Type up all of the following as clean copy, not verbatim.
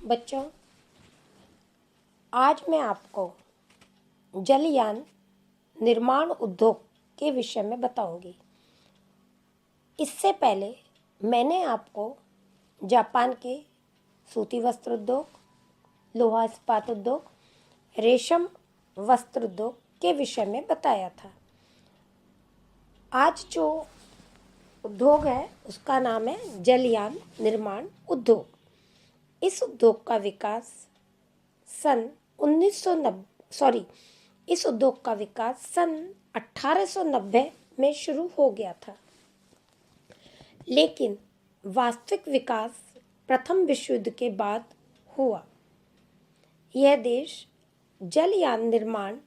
बच्चों, आज मैं आपको जलयान निर्माण उद्योग के विषय में बताऊंगी। इससे पहले मैंने आपको जापान के सूती वस्त्र उद्योग, लोहा इस्पात उद्योग, रेशम वस्त्र उद्योग के विषय में बताया था। आज जो उद्योग है उसका नाम है जलयान निर्माण उद्योग। इस उद्योग का विकास सन 1890 में शुरू हो गया था, लेकिन वास्तविक विकास प्रथम विश्व युद्ध के बाद हुआ। यह देश जलयान निर्माण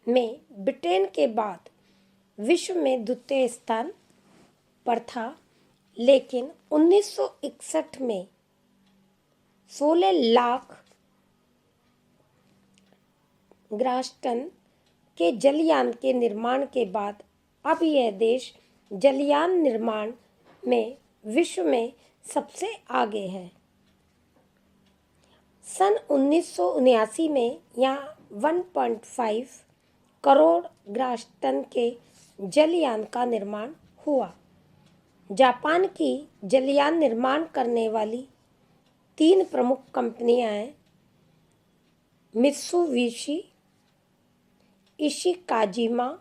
में ब्रिटेन के बाद विश्व में द्वितीय स्थान पर था, लेकिन 1961 में 16 लाख ग्रास टन के जलयान के निर्माण के बाद अब यह देश जलयान निर्माण में विश्व में सबसे आगे है। सन 1979 में यहाँ 1.5 करोड़ ग्रास टन के जलयान का निर्माण हुआ। जापान की जलयान निर्माण करने वाली 3 प्रमुख कंपनियां हैं, मित्सुबिशी, इशिकाजिमा,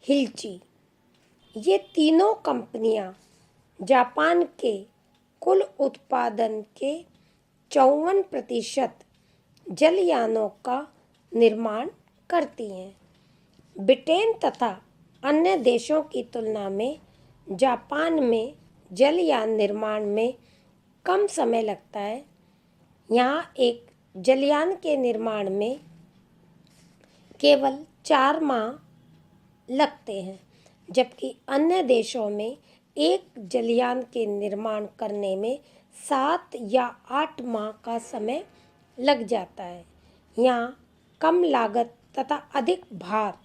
हिलची। ये तीनों कंपनियां जापान के कुल उत्पादन के 54% जलयानों का निर्माण करती हैं। ब्रिटेन तथा अन्य देशों की तुलना में जापान में जलयान निर्माण में कम समय लगता है। यहाँ एक जलयान के निर्माण में केवल 4 माह लगते हैं, जबकि अन्य देशों में एक जलयान के निर्माण करने में 7 या 8 माह का समय लग जाता है। यहाँ कम लागत तथा अधिक भार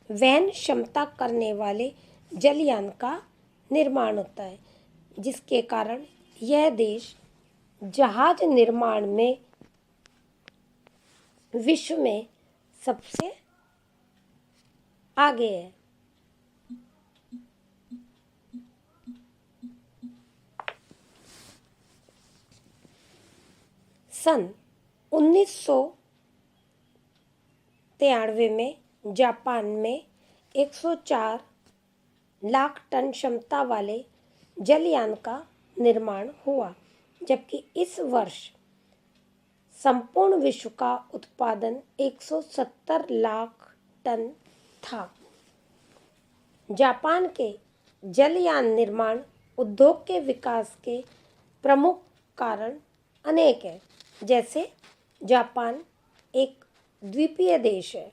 वहन क्षमता करने वाले जलयान का निर्माण होता है, जिसके कारण यह देश जहाज निर्माण में विश्व में सबसे आगे है। सन 1993 में जापान में 104 लाख टन क्षमता वाले जलयान का निर्माण हुआ, जबकि इस वर्ष संपूर्ण विश्व का उत्पादन 170 लाख टन था। जापान के जलयान निर्माण उद्योग के विकास के प्रमुख कारण अनेक हैं, जैसे जापान एक द्वीपीय देश है।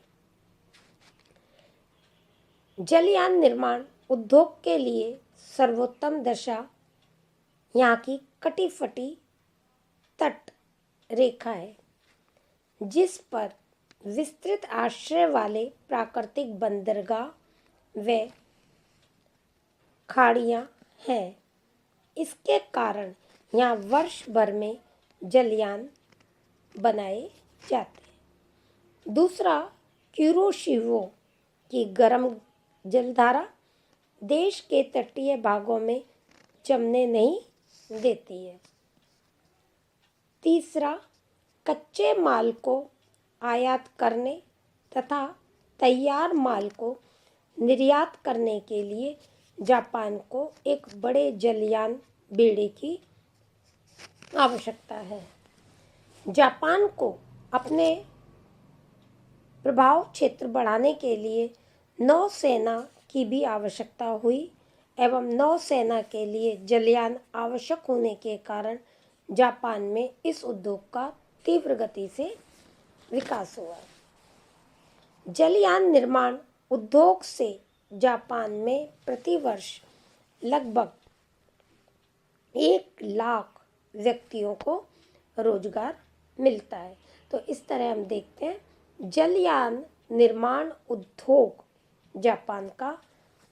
जलयान निर्माण उद्योग के लिए सर्वोत्तम दशा यहाँ की कटी-फटी तट रेखा है, जिस पर विस्तृत आश्रय वाले प्राकृतिक बंदरगाह व खाड़ियाँ हैं। इसके कारण यहाँ वर्ष भर में जलयान बनाए जाते हैं। दूसरा, कुरोशिवो की गर्म जलधारा देश के तटीय भागों में जमने नहीं देती है। तीसरा, कच्चे माल को आयात करने तथा तैयार माल को निर्यात करने के लिए जापान को एक बड़े जलयान बेड़े की आवश्यकता है। जापान को अपने प्रभाव क्षेत्र बढ़ाने के लिए नौसेना की भी आवश्यकता हुई एवं नौसेना के लिए जलयान आवश्यक होने के कारण जापान में इस उद्योग का तीव्र गति से विकास हुआ। जलयान निर्माण उद्योग से जापान में प्रतिवर्ष लगभग 1 लाख व्यक्तियों को रोजगार मिलता है। तो इस तरह हम देखते हैं जलयान निर्माण उद्योग जापान का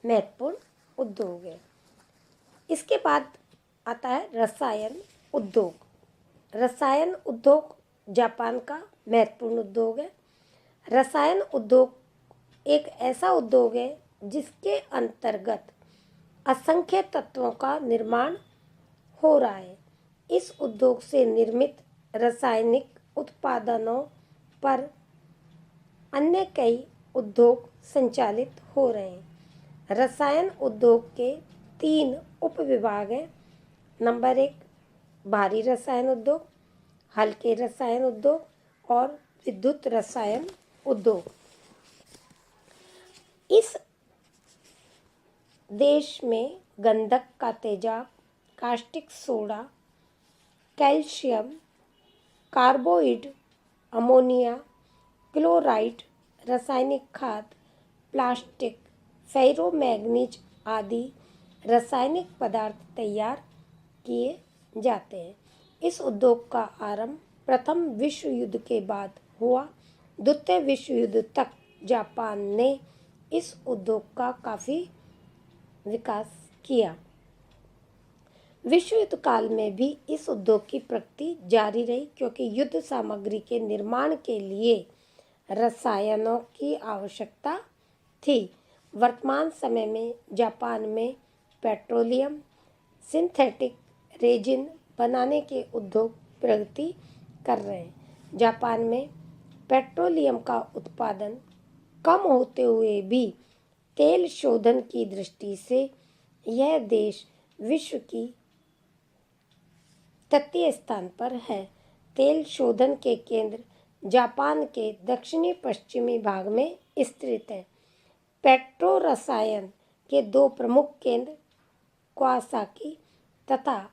महत्वपूर्ण उद्योग है। इसके बाद आता है रसायन उद्योग। रसायन उद्योग जापान का महत्वपूर्ण उद्योग है। रसायन उद्योग एक ऐसा उद्योग है जिसके अंतर्गत असंख्य तत्वों का निर्माण हो रहा है। इस उद्योग से निर्मित रासायनिक उत्पादनों पर अन्य कई उद्योग संचालित हो रहे हैं। रसायन उद्योग के 3 उपविभाग हैं। नंबर 1 भारी रसायन उद्योग, हल्के रसायन उद्योग और विद्युत रसायन उद्योग। इस देश में गंधक का तेजाब, caustic soda, calcium carbide, ammonia, chloride, रासायनिक खाद, प्लास्टिक, फेरोमैग्नीज आदि रासायनिक पदार्थ तैयार किए जाते हैं। इस उद्योग का आरंभ प्रथम विश्व युद्ध के बाद हुआ। द्वितीय विश्व युद्ध तक जापान ने इस उद्योग का काफ़ी विकास किया। विश्व युद्ध काल में भी इस उद्योग की प्रगति जारी रही, क्योंकि युद्ध सामग्री के निर्माण के लिए रसायनों की आवश्यकता थी। वर्तमान समय में जापान में पेट्रोलियम, सिंथेटिक रेजिन बनाने के उद्योग प्रगति कर रहे हैं। जापान में पेट्रोलियम का उत्पादन कम होते हुए भी तेल शोधन की दृष्टि से यह देश विश्व की तृतीय स्थान पर है। तेल शोधन के केंद्र जापान के दक्षिणी पश्चिमी भाग में स्थित है। पेट्रो रसायन के 2 प्रमुख केंद्र कवासाकी तथा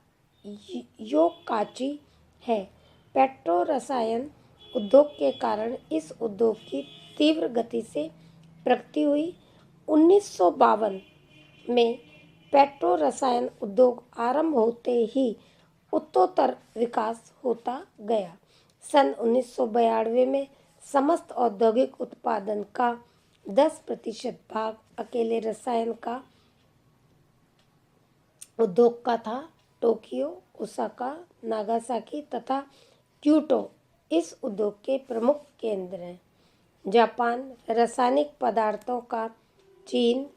योकाची है। पेट्रो रसायन उद्योग के कारण इस उद्योग की तीव्र गति से प्रगति हुई। 1952 में पेट्रो रसायन उद्योग आरंभ होते ही उत्तरोत्तर विकास होता गया। सन 1992 में समस्त औद्योगिक उत्पादन का 10% भाग अकेले रसायन का उद्योग का था। टोक्यो, ओसाका, नागासाकी तथा क्योटो इस उद्योग के प्रमुख केंद्र हैं। जापान रासायनिक पदार्थों का चीन,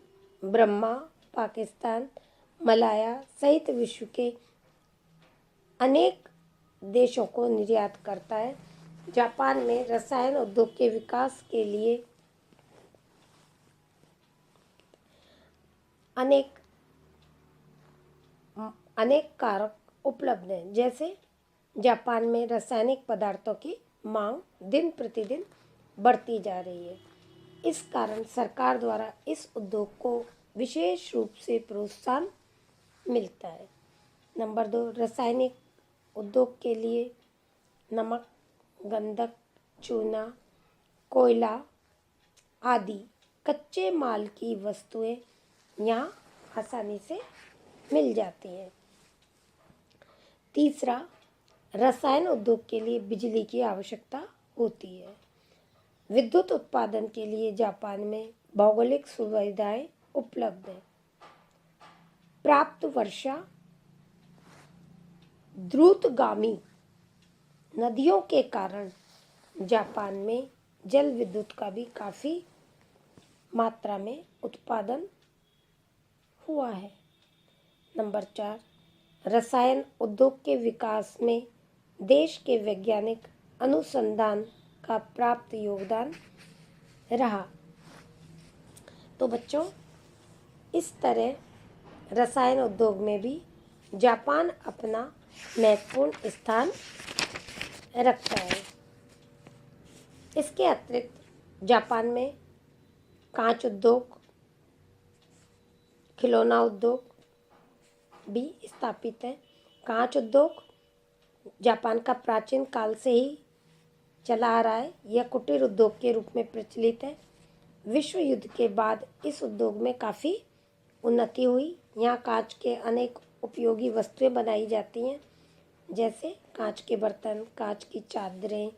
बर्मा, पाकिस्तान, मलाया सहित विश्व के अनेक देशों को निर्यात करता है। जापान में रसायन उद्योग के विकास के लिए अनेक कारक उपलब्ध हैं। जैसे जापान में रासायनिक पदार्थों की मांग दिन प्रतिदिन बढ़ती जा रही है। इस कारण सरकार द्वारा इस उद्योग को विशेष रूप से प्रोत्साहन मिलता है। नंबर 2 रासायनिक उद्योग के लिए नमक, गंधक, चूना, कोयला आदि कच्चे माल की वस्तुएं यहाँ आसानी से मिल जाती हैं। तीसरा, रसायन उद्योग के लिए बिजली की आवश्यकता होती है। विद्युत उत्पादन के लिए जापान में भौगोलिक सुविधाएं उपलब्ध हैं। प्राप्त वर्षा, द्रुतगामी नदियों के कारण जापान में जल विद्युत का भी काफ़ी मात्रा में उत्पादन हुआ है। नंबर 4 रसायन उद्योग के विकास में देश के वैज्ञानिक अनुसंधान का प्राप्त योगदान रहा। तो बच्चों, इस तरह रसायन उद्योग में भी जापान अपना महत्वपूर्ण स्थान रखता है। इसके अतिरिक्त जापान में कांच उद्योग, खिलौना उद्योग भी स्थापित है। कांच उद्योग जापान का प्राचीन काल से ही चला आ रहा है। यह कुटीर उद्योग के रूप में प्रचलित है। विश्व युद्ध के बाद इस उद्योग में काफ़ी उन्नति हुई। यहाँ कांच के अनेक उपयोगी वस्तुएं बनाई जाती हैं, जैसे कांच के बर्तन, कांच की चादरें,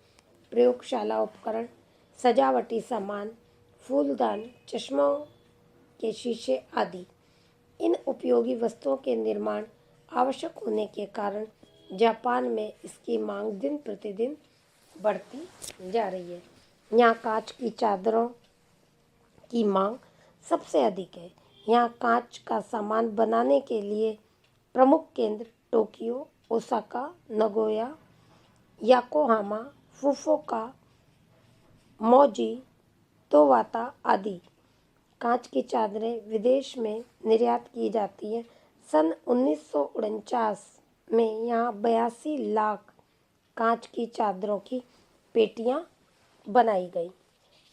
प्रयोगशाला उपकरण, सजावटी सामान, फूलदान, चश्मों के शीशे आदि। इन उपयोगी वस्तुओं के निर्माण आवश्यक होने के कारण जापान में इसकी मांग दिन प्रतिदिन बढ़ती जा रही है। यहाँ कांच की चादरों की मांग सबसे अधिक है। यहाँ कांच का सामान बनाने के लिए प्रमुख केंद्र Tokyo, Osaka, Nagoya, Yokohama, Fukuoka, Moji, तोवाता आदि। कांच की चादरें विदेश में निर्यात की जाती हैं। सन 1949 में यहाँ 82 लाख कांच की चादरों की पेटियां बनाई गई।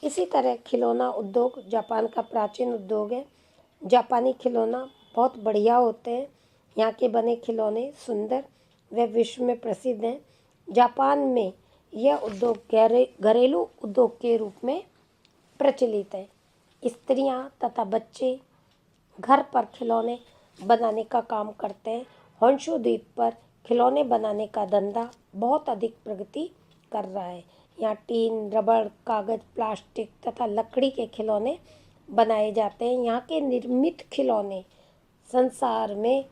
इसी तरह खिलौना उद्योग जापान का प्राचीन उद्योग है। जापानी खिलौना बहुत बढ़िया होते हैं। यहाँ के बने खिलौने सुंदर व विश्व में प्रसिद्ध हैं। जापान में यह उद्योग घरेलू उद्योग के रूप में प्रचलित है। स्त्रियां तथा बच्चे घर पर खिलौने बनाने का काम करते हैं। होन्शु द्वीप पर खिलौने बनाने का धंधा बहुत अधिक प्रगति कर रहा है। यहाँ टीन, रबड़, कागज, प्लास्टिक तथा लकड़ी के खिलौने बनाए जाते हैं। यहाँ के निर्मित खिलौने संसार में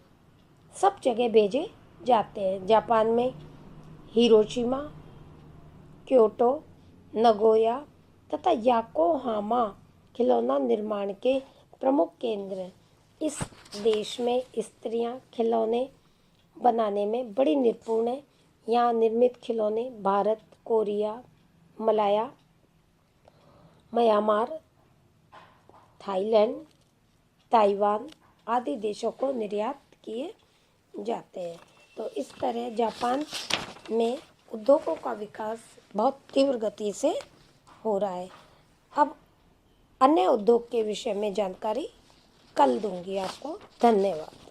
सब जगह भेजे जाते हैं। जापान में हिरोशिमा, क्योटो, नगोया तथा याकोहामा खिलौना निर्माण के प्रमुख केंद्र हैं। इस देश में स्त्रियां खिलौने बनाने में बड़ी निपुण हैं। यहाँ निर्मित खिलौने Bharat, Korea, Malaya, Myanmar, Thailand, Taiwan आदि देशों को निर्यात किए जाते हैं। तो इस तरह जापान में उद्योगों का विकास बहुत तीव्र गति से हो रहा है। अब अन्य उद्योग के विषय में जानकारी कल दूंगी आपको। धन्यवाद।